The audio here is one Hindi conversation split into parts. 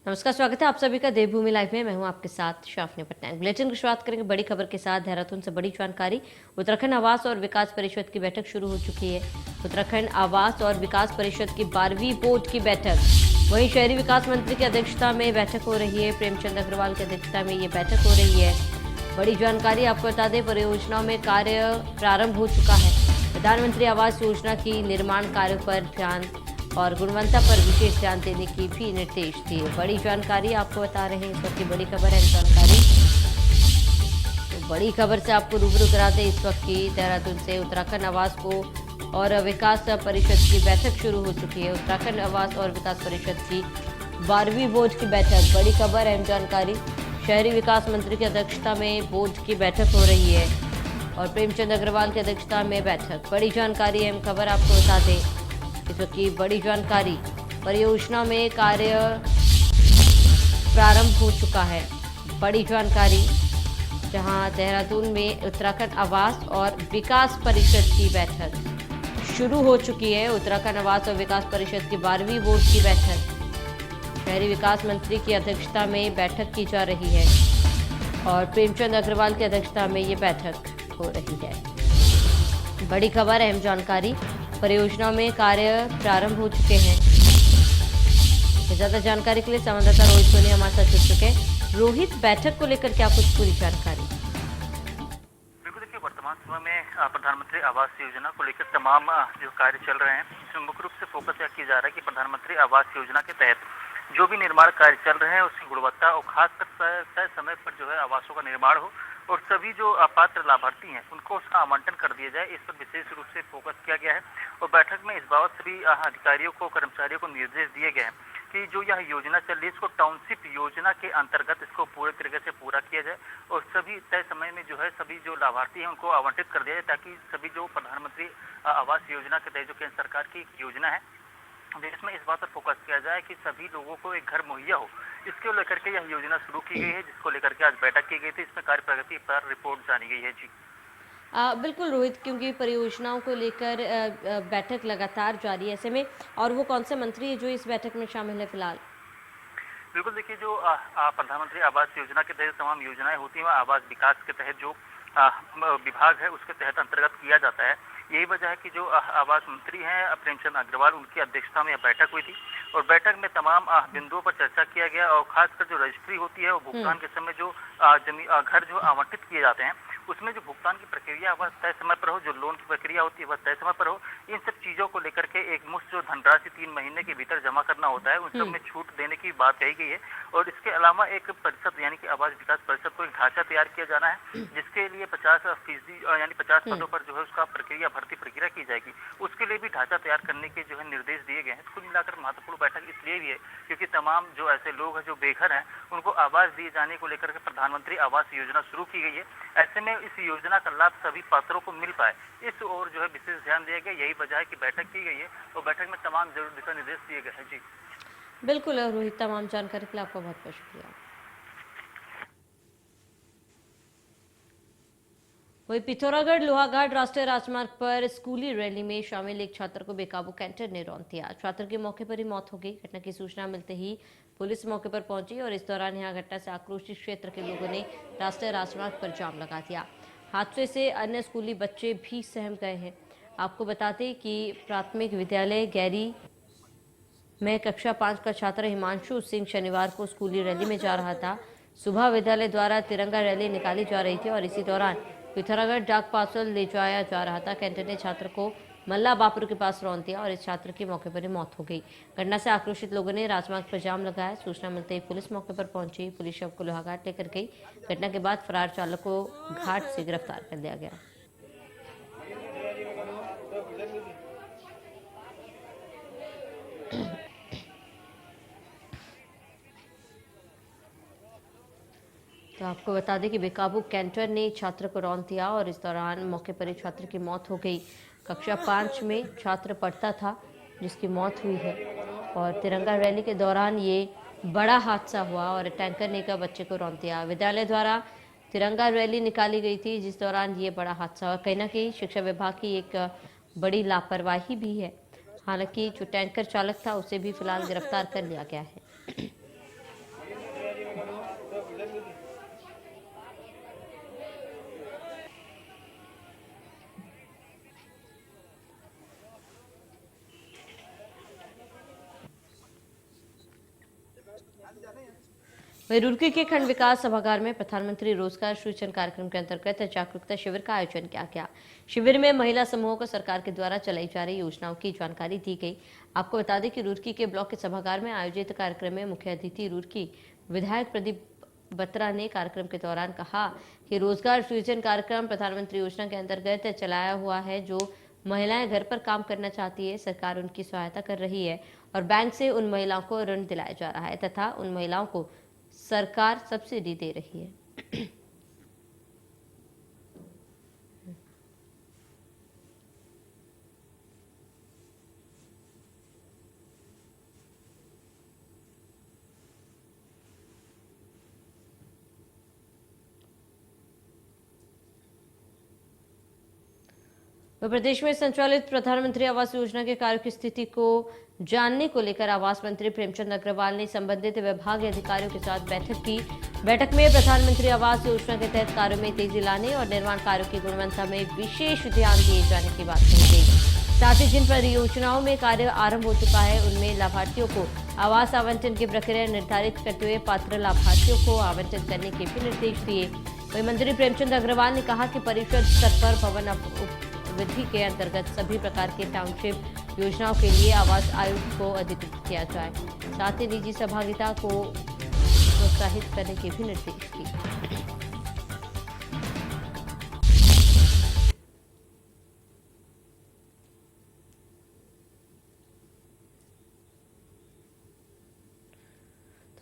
नमस्कार, स्वागत है आप सभी का देवभूमि लाइव में। मैं हूं आपके साथ शाफनी पटनायक। बुलेटिन की शुरुआत करेंगे बड़ी खबर के साथ। देहरादून से बड़ी जानकारी। उत्तराखंड आवास और विकास परिषद की बैठक शुरू हो चुकी है। उत्तराखंड आवास और विकास परिषद की 12वीं बोर्ड की बैठक, वहीं शहरी विकास मंत्री की अध्यक्षता में बैठक हो रही है। प्रेमचंद अग्रवाल की अध्यक्षता में ये बैठक हो रही है। बड़ी जानकारी आपको बता दें, परियोजनाओं में कार्य प्रारंभ हो चुका है। प्रधानमंत्री आवास योजना की निर्माण कार्यों पर ध्यान और गुणवत्ता पर विशेष ध्यान देने की भी निर्देश दिए। बड़ी जानकारी आपको बता रहे हैं, इस वक्त की बड़ी खबर है जानकारी। तो बड़ी खबर से आपको रूबरू कराते इस वक्त की देहरादून से। उत्तराखंड आवास को और विकास परिषद की बैठक शुरू हो चुकी है। उत्तराखंड आवास और विकास परिषद की 12वीं बोर्ड की बैठक, बड़ी खबर अहम जानकारी। शहरी विकास मंत्री की अध्यक्षता में बोर्ड की बैठक हो रही है और प्रेमचंद अग्रवाल की अध्यक्षता में बैठक। बड़ी जानकारी अहम खबर आपको बता दें, इस वक्त की बड़ी जानकारी। परियोजना में कार्य प्रारंभ हो चुका है। बड़ी जानकारी, जहां देहरादून में उत्तराखंड आवास और विकास परिषद की बैठक शुरू हो चुकी है। उत्तराखंड आवास और विकास परिषद की 12वीं बोर्ड की बैठक शहरी विकास मंत्री की अध्यक्षता में बैठक की जा रही है और प्रेमचंद अग्रवाल की अध्यक्षता में ये बैठक हो रही है। बड़ी खबर, अहम जानकारी। परियोजनाओं में कार्य प्रारंभ हो चुके हैं। ज्यादा जानकारी के लिए संवाददाता रोहित सोनी हमारे साथ जुड़ चुके हैं। रोहित, बैठक को लेकर क्या कुछ पूरी जानकारी? बिल्कुल, देखिए वर्तमान समय में प्रधानमंत्री आवास योजना को लेकर तमाम जो कार्य चल रहे हैं, इसमें मुख्य रूप से फोकस यह किया जा रहा है कि प्रधानमंत्री आवास योजना के तहत जो भी निर्माण कार्य चल रहे हैं उसकी गुणवत्ता और खासकर तय समय पर जो है आवासों का निर्माण हो और सभी जो अपात्र लाभार्थी हैं उनको उसका आवंटन कर दिया जाए। इस पर विशेष रूप से फोकस किया गया है और बैठक में इस बाबत सभी अधिकारियों को, कर्मचारियों को निर्देश दिए गए हैं कि जो यह योजना चल रही है इसको टाउनशिप योजना के अंतर्गत इसको पूरे तरीके से पूरा किया जाए और सभी तय समय में जो है सभी जो लाभार्थी हैं उनको आवंटित कर दिया जाए, ताकि सभी जो प्रधानमंत्री आवास योजना के तहत जो केंद्र सरकार की योजना है, देश में इस बात पर फोकस किया जाए कि सभी लोगों को एक घर मुहैया हो। इसको लेकर के यह योजना शुरू की गई है, जिसको लेकर के आज बैठक की गई थी। इसमें कार्य प्रगति पर रिपोर्ट जानी गई है। जी बिल्कुल रोहित, क्योंकि परियोजनाओं को लेकर बैठक लगातार जारी है ऐसे में, और वो कौन से मंत्री है जो इस बैठक में शामिल है फिलहाल? बिल्कुल, देखिए जो प्रधानमंत्री आवास योजना के तहत तमाम योजनाएं होती हैं, आवास विकास के तहत जो विभाग है उसके तहत अंतर्गत किया जाता है। यही वजह है कि जो आवास मंत्री हैं प्रेमचंद अग्रवाल, उनकी अध्यक्षता में यह बैठक हुई थी और बैठक में तमाम बिंदुओं पर चर्चा किया गया और खासकर जो रजिस्ट्री होती है और भुगतान के समय जो घर जो आवंटित किए जाते हैं उसमें जो भुगतान की प्रक्रिया वह तय समय पर हो, जो लोन की प्रक्रिया होती है वह तय समय पर हो। इन सब चीजों को लेकर के एक मुश्त जो धनराशि 3 महीने के भीतर जमा करना होता है, उन सब में छूट देने की बात कही गई है और इसके अलावा एक परिषद यानी कि आवास विकास परिषद को एक ढांचा तैयार किया जाना है, जिसके लिए 50% यानी 50 पदों पर जो है उसका भर्ती प्रक्रिया की जाएगी। उसके लिए भी ढांचा तैयार करने के जो है निर्देश दिए गए हैं। कुल मिलाकर महत्वपूर्ण बैठक इसलिए भी है क्योंकि तमाम जो ऐसे लोग हैं जो बेघर हैं उनको आवास दिए जाने को लेकर के प्रधानमंत्री आवास योजना शुरू की गई है। ऐसे में इस योजना का लाभ सभी पात्रों को मिल पाए, इस ओर जो है विशेष ध्यान दिया गया। यही वजह है कि बैठक की गई है और बैठक में तमाम जरूरी दिशा निर्देश दिए गए हैं। जी बिल्कुल रोहित, तमाम जानकारी के लिए आपका बहुत बहुत शुक्रिया। वही पिथौरागढ़ लोहाघाट राष्ट्रीय राजमार्ग पर स्कूली रैली में शामिल एक छात्र को बेकाबू कैंटर ने रौंद दिया। छात्र की मौके पर ही मौत हो गई। घटना की सूचना मिलते ही पुलिस मौके पर पहुंची और इस दौरान यहां घटना से आक्रोशित क्षेत्र के लोगों ने राष्ट्रीय राजमार्ग पर जाम लगा दिया। हादसे से अन्य स्कूली बच्चे भी सहम गए हैं। आपको बताते कि प्राथमिक विद्यालय गैरी में कक्षा 5 का छात्र हिमांशु सिंह शनिवार को स्कूली रैली में जा रहा था। सुबह विद्यालय द्वारा तिरंगा रैली निकाली जा रही थी और इसी दौरान पिथौरागढ़ डाक पार्सल ले जाया जा रहा था। कैंटर ने छात्र को मल्ला बापुर के पास रौंद दिया और इस छात्र की मौके पर ही मौत हो गई। घटना से आक्रोशित लोगों ने राजमार्ग पर जाम लगाया। सूचना मिलते ही पुलिस मौके पर पहुंची। पुलिस शव को लोहाघाट लेकर गई। घटना के बाद फरार चालक को घाट से गिरफ्तार कर लिया गया। तो आपको बता दें कि बेकाबू कैंटर ने छात्र को रौंद दिया और इस दौरान मौके पर ही छात्र की मौत हो गई। कक्षा 5 में छात्र पढ़ता था जिसकी मौत हुई है और तिरंगा रैली के दौरान ये बड़ा हादसा हुआ और टैंकर ने का बच्चे को रौंद दिया। विद्यालय द्वारा तिरंगा रैली निकाली गई थी जिस दौरान ये बड़ा हादसा हुआ। कहीं ना कहीं शिक्षा विभाग की एक बड़ी लापरवाही भी है। हालांकि जो टैंकर चालक था उसे भी फिलहाल गिरफ्तार कर लिया गया है। वहीं रुड़की के खंड विकास सभागार में प्रधानमंत्री रोजगार सृजन कार्यक्रम के अंतर्गत जागरूकता शिविर का आयोजन किया गया। शिविर में महिला समूहों को सरकार के द्वारा चलाई जा रही योजनाओं की जानकारी दी गई। आपको बता दें कि रुड़की के ब्लॉक के सभागार में आयोजित कार्यक्रम में मुख्य अतिथि रुड़की विधायक प्रदीप बत्रा ने कार्यक्रम के दौरान कहा कि रोजगार सृजन कार्यक्रम प्रधानमंत्री योजना के अंतर्गत चलाया हुआ है। जो महिलाएं घर पर काम करना चाहती है, सरकार उनकी सहायता कर रही है और बैंक से उन महिलाओं को ऋण दिलाया जा रहा है तथा उन महिलाओं को सरकार सब्सिडी दे रही है। प्रदेश में संचालित प्रधानमंत्री आवास योजना के कार्यों की स्थिति को जानने को लेकर आवास मंत्री प्रेमचंद अग्रवाल ने संबंधित विभागीय अधिकारियों के साथ बैठक की। बैठक में प्रधानमंत्री आवास योजना के तहत कार्यों में तेजी लाने और निर्माण कार्यों की गुणवत्ता में विशेष ध्यान दिए जाने की बात कही गई। साथ ही जिन परियोजनाओं में कार्य आरंभ हो चुका है उनमें लाभार्थियों को आवास आवंटन की प्रक्रिया निर्धारित करते हुए पात्र लाभार्थियों को आवंटित करने के भी निर्देश दिए। वहीं मंत्री प्रेमचंद अग्रवाल ने कहा कि परिषद स्तर पर भवन विधि के अंतर्गत सभी प्रकार के टाउनशिप योजनाओं के लिए आवास आयुक्त को अधिकृत किया जाए। साथ ही निजी सहभागिता को प्रोत्साहित करने के भी निर्देश दिए।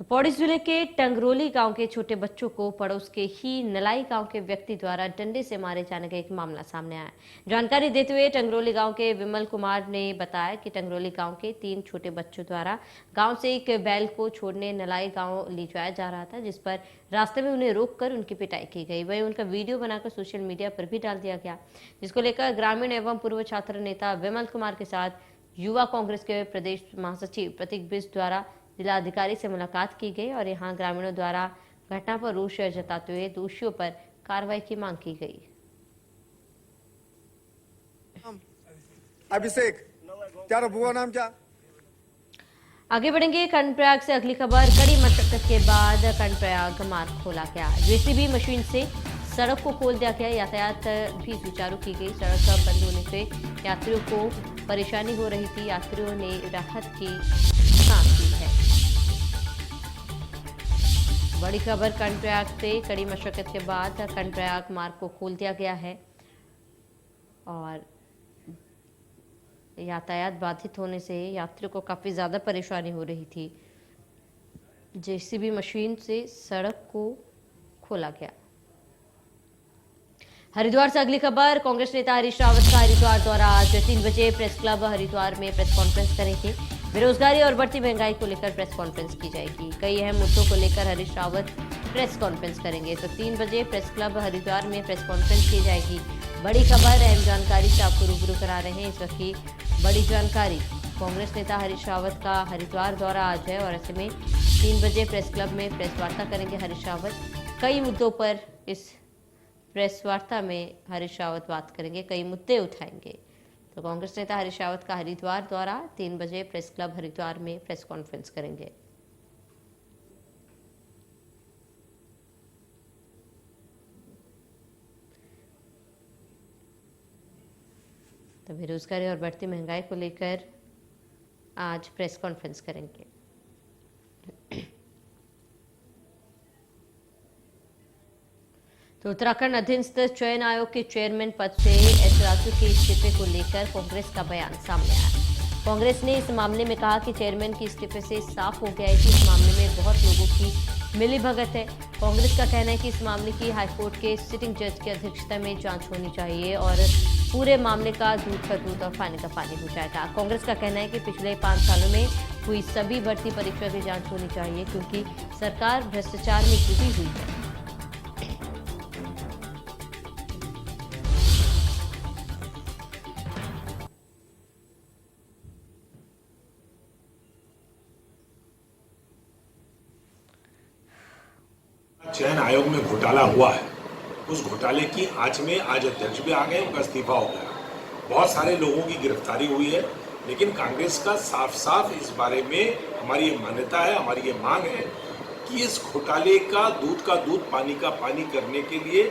तो पौड़ी जिले के टंगरोली गांव के छोटे बच्चों को पड़ोस के ही नलाई गांव के व्यक्ति द्वारा डंडे से मारे जाने का एक मामला सामने आया। जानकारी देते हुए टंगरोली गांव के विमल कुमार ने बताया कि टंगरोली गांव के 3 छोटे बच्चों द्वारा गांव से एक बैल को छोड़ने नलाई गांव ले जाया जा रहा था, जिस पर रास्ते में उन्हें रोककर उनकी पिटाई की गई। वहीं उनका वीडियो बनाकर सोशल मीडिया पर भी डाल दिया गया, जिसको लेकर ग्रामीण एवं पूर्व छात्र नेता विमल कुमार के साथ युवा कांग्रेस के प्रदेश महासचिव प्रतीक बिष्ट द्वारा जिलाधिकारी से मुलाकात की गई और यहां ग्रामीणों द्वारा घटना पर रोष जताते हुए दोषियों पर कार्रवाई की मांग की गई। अभिषेक क्या बुआ नाम क्या? आगे बढ़ेंगे। कर्णप्रयाग से अगली खबर। कड़ी मशक्कत के बाद कर्णप्रयाग मार्ग खोला गया। जेसीबी मशीन से सड़क को खोल दिया गया। यातायात भी सुचारू की गई। सड़क बंद होने से यात्रियों को परेशानी हो रही थी। यात्रियों ने राहत की सांस ली है। बड़ी खबर कर्णप्रयाग से। कड़ी मशक्कत के बाद कर्णप्रयाग मार्ग को खोल दिया गया है और यातायात बाधित होने से यात्रियों को काफी ज्यादा परेशानी हो रही थी। जेसीबी मशीन से सड़क को खोला गया। हरिद्वार से अगली खबर। कांग्रेस नेता हरीश रावत का हरिद्वार दौरा। आज 3 बजे प्रेस क्लब हरिद्वार में प्रेस कॉन्फ्रेंस करेंगे। बेरोजगारी और बढ़ती महंगाई को लेकर प्रेस कॉन्फ्रेंस की जाएगी। कई अहम मुद्दों को लेकर हरीश रावत प्रेस कॉन्फ्रेंस करेंगे। तो 3 बजे प्रेस क्लब हरिद्वार में प्रेस कॉन्फ्रेंस की जाएगी। बड़ी खबर, अहम जानकारी से आपको रूबरू करा रहे हैं इस वक्त की बड़ी जानकारी। कांग्रेस नेता हरीश रावत का हरिद्वार दौरा आज है और ऐसे में 3 बजे प्रेस क्लब में प्रेस वार्ता करेंगे हरीश रावत। कई मुद्दों पर इस प्रेस वार्ता में हरीश रावत बात करेंगे, कई मुद्दे उठाएंगे। तो कांग्रेस नेता हरीश रावत का हरिद्वार द्वारा 3 बजे प्रेस क्लब हरिद्वार में प्रेस कॉन्फ्रेंस करेंगे। तो बेरोजगारी और बढ़ती महंगाई को लेकर आज प्रेस कॉन्फ्रेंस करेंगे। तो उत्तराखंड अधीनस्थ चयन आयोग के चेयरमैन पद से एस राजू के इस्तीफे को लेकर कांग्रेस का बयान सामने आया। कांग्रेस ने इस मामले में कहा कि चेयरमैन के इस्तीफे से साफ हो गया है कि इस मामले में बहुत लोगों की मिलीभगत है। कांग्रेस का कहना है कि इस मामले की हाईकोर्ट के सिटिंग जज की अध्यक्षता में जांच होनी चाहिए और पूरे मामले का दूध का दूध और पानी का पानी हो जाएगा। कांग्रेस का कहना है कि पिछले 5 सालों में हुई सभी भर्ती परीक्षा की जांच होनी चाहिए क्योंकि सरकार भ्रष्टाचार में डूबी हुई है। चयन आयोग में घोटाला हुआ है, उस घोटाले की आंच में आज अध्यक्ष भी आ गए, उनका इस्तीफा हो गया। बहुत सारे लोगों की गिरफ्तारी हुई है, लेकिन कांग्रेस का साफ साफ इस बारे में हमारी ये मान्यता है, हमारी ये मांग है कि इस घोटाले का दूध पानी का पानी करने के लिए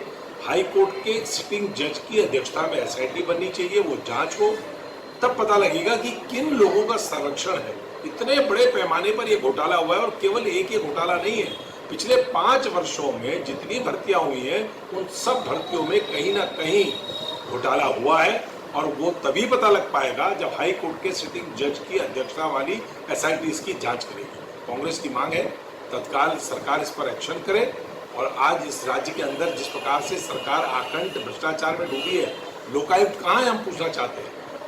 हाई कोर्ट के सिटिंग जज की अध्यक्षता में एसआईटी बननी चाहिए, वो जांच हो, तब पता लगेगा कि किन लोगों का संरक्षण है। इतने बड़े पैमाने पर यह घोटाला हुआ है और केवल एक ही घोटाला नहीं है, पिछले 5 वर्षों में जितनी भर्तियां हुई हैं उन सब भर्तियों में कहीं ना कहीं घोटाला हुआ है और वो तभी पता लग पाएगा जब हाई कोर्ट के सिटिंग जज की अध्यक्षता वाली एसआईटी इसकी जांच करेगी। कांग्रेस की मांग है तत्काल सरकार इस पर एक्शन करे और आज इस राज्य के अंदर जिस प्रकार से सरकार आकंठ भ्रष्टाचार में डूबी है, लोकायुक्त कहाँ है हम पूछना चाहते हैं।